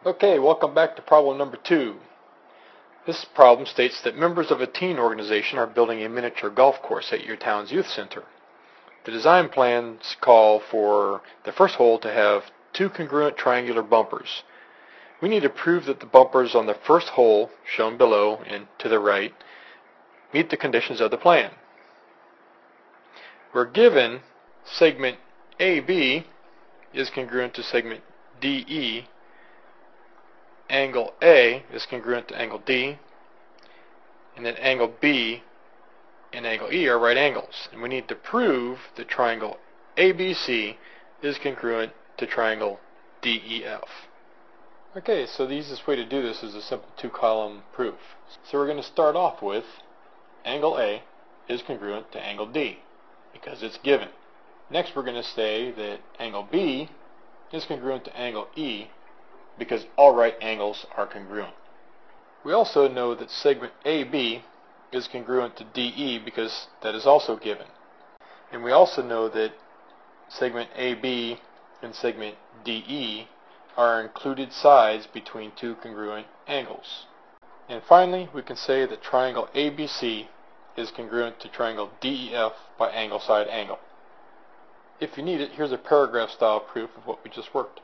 Okay, welcome back to problem number 2. This problem states that members of a teen organization are building a miniature golf course at your town's youth center. The design plans call for the first hole to have 2 congruent triangular bumpers. We need to prove that the bumpers on the first hole, shown below and to the right, meet the conditions of the plan. We're given segment AB is congruent to segment DE, angle A is congruent to angle D, and then angle B and angle E are right angles. And we need to prove that triangle ABC is congruent to triangle DEF. Okay, so the easiest way to do this is a simple 2-column proof. So we're going to start off with angle A is congruent to angle D because it's given. Next we're going to say that angle B is congruent to angle E because all right angles are congruent. We also know that segment AB is congruent to DE because that is also given. And we also know that segment AB and segment DE are included sides between 2 congruent angles. And finally, we can say that triangle ABC is congruent to triangle DEF by angle side angle. If you need it, here's a paragraph style proof of what we just worked.